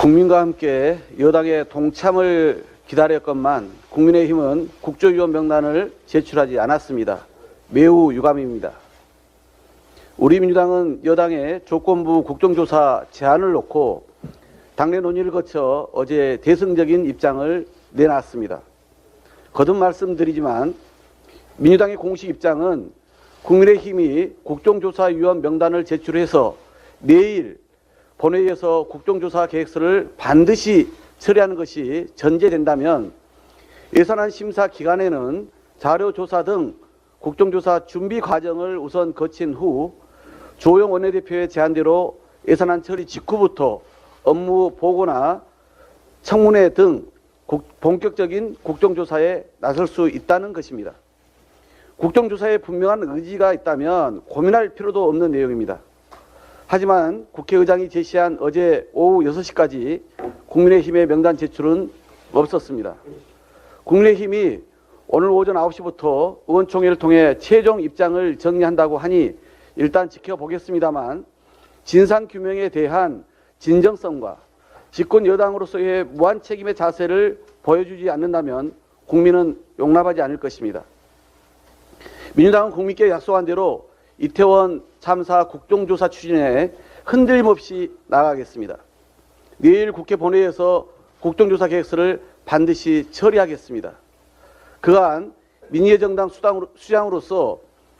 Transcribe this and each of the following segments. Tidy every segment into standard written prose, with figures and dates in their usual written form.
국민과 함께 여당의 동참을 기다렸건만 국민의힘은 국조위원 명단을 제출하지 않았습니다. 매우 유감입니다. 우리 민주당은 여당의 조건부 국정조사 제안을 놓고 당내 논의를 거쳐 어제 대승적인 입장을 내놨습니다. 거듭 말씀드리지만 민주당의 공식 입장은 국민의힘이 국정조사위원 명단을 제출해서 내일 본회의에서 국정조사 계획서를 반드시 처리하는 것이 전제된다면 예산안 심사 기간에는 자료조사 등 국정조사 준비 과정을 우선 거친 후 조영 원내대표의 제안대로 예산안 처리 직후부터 업무 보고나 청문회 등 본격적인 국정조사에 나설 수 있다는 것입니다. 국정조사에 분명한 의지가 있다면 고민할 필요도 없는 내용입니다. 하지만 국회의장이 제시한 어제 오후 6시까지 국민의힘의 명단 제출은 없었습니다. 국민의힘이 오늘 오전 9시부터 의원총회를 통해 최종 입장을 정리한다고 하니 일단 지켜보겠습니다만 진상규명에 대한 진정성과 집권 여당으로서의 무한 책임의 자세를 보여주지 않는다면 국민은 용납하지 않을 것입니다. 민주당은 국민께 약속한 대로 이태원 참사 국정조사 추진에 흔들림 없이 나가겠습니다. 내일 국회 본회의에서 국정조사 계획서를 반드시 처리하겠습니다. 그간 민의의 정당 수장으로서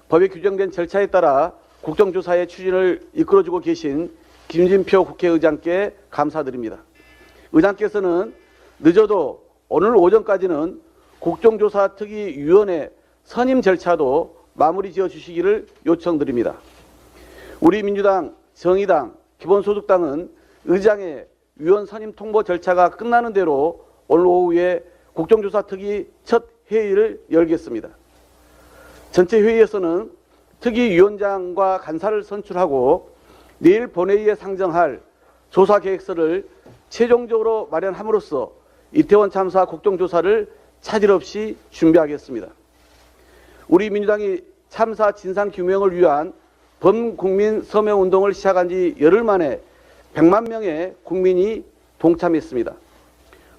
법에 규정된 절차에 따라 국정조사의 추진을 이끌어주고 계신 김진표 국회의장께 감사드립니다. 의장께서는 늦어도 오늘 오전까지는 국정조사 특위위원회 선임 절차도 마무리 지어 주시기를 요청드립니다. 우리 민주당, 정의당, 기본소득당은 의장의 위원 선임 통보 절차가 끝나는 대로 오늘 오후에 국정조사 특위 첫 회의를 열겠습니다. 전체 회의에서는 특위위원장과 간사를 선출하고 내일 본회의에 상정할 조사 계획서를 최종적으로 마련함으로써 이태원 참사 국정조사를 차질 없이 준비하겠습니다. 우리 민주당이 참사 진상규명을 위한 범국민 서명운동을 시작한 지 열흘 만에 100만 명의 국민이 동참했습니다.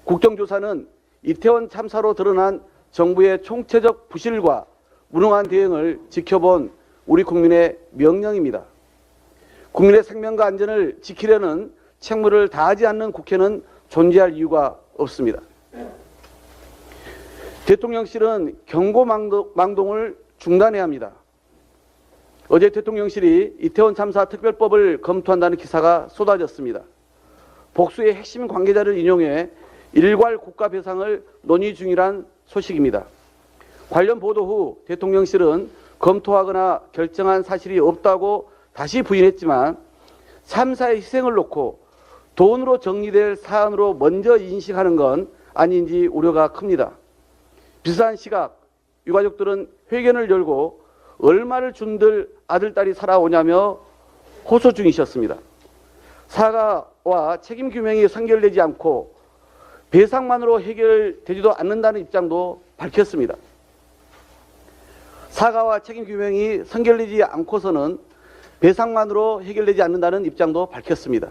국정조사는 이태원 참사로 드러난 정부의 총체적 부실과 무능한 대응을 지켜본 우리 국민의 명령입니다. 국민의 생명과 안전을 지키려는 책무를 다하지 않는 국회는 존재할 이유가 없습니다. 대통령실은 경고망동을 중단해야 합니다. 어제 대통령실이 이태원 참사 특별법을 검토한다는 기사가 쏟아졌습니다. 복수의 핵심 관계자를 인용해 일괄 국가배상을 논의 중이란 소식입니다. 관련 보도 후 대통령실은 검토하거나 결정한 사실이 없다고 다시 부인했지만 참사의 희생을 놓고 돈으로 정리될 사안으로 먼저 인식하는 건 아닌지 우려가 큽니다. 비슷한 시각 유가족들은 회견을 열고 얼마를 준들 아들, 딸이 살아오냐며 호소 중이셨습니다. 사과와 책임 규명이 선결되지 않고 배상만으로 해결되지도 않는다는 입장도 밝혔습니다. 사과와 책임 규명이 선결되지 않고서는 배상만으로 해결되지 않는다는 입장도 밝혔습니다.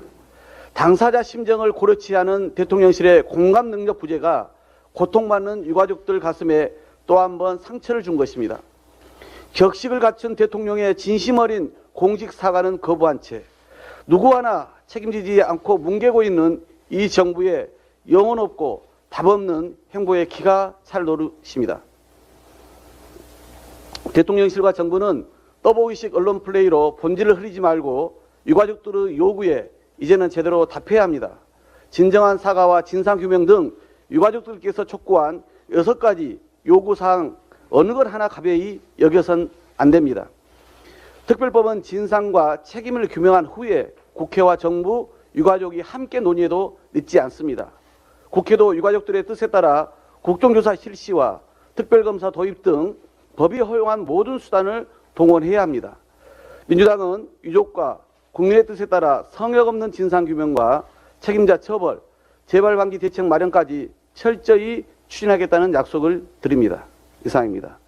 당사자 심정을 고려치 않은 대통령실의 공감 능력 부재가 고통받는 유가족들 가슴에 또 한 번 상처를 준 것입니다. 격식을 갖춘 대통령의 진심 어린 공직 사과는 거부한 채 누구 하나 책임지지 않고 뭉개고 있는 이 정부의 영혼 없고 답 없는 행보에 기가 찰 노릇입니다. 대통령실과 정부는 떠보기식 언론 플레이로 본질을 흐리지 말고 유가족들의 요구에 이제는 제대로 답해야 합니다. 진정한 사과와 진상규명 등 유가족들께서 촉구한 6가지 요구사항 어느 것 하나 가벼이 여겨선 안 됩니다. 특별법은 진상과 책임을 규명한 후에 국회와 정부, 유가족이 함께 논의해도 늦지 않습니다. 국회도 유가족들의 뜻에 따라 국정조사 실시와 특별검사 도입 등 법이 허용한 모든 수단을 동원해야 합니다. 민주당은 유족과 국민의 뜻에 따라 성역 없는 진상규명과 책임자 처벌, 재발 방지 대책 마련까지 철저히 추진하겠다는 약속을 드립니다. 이상입니다.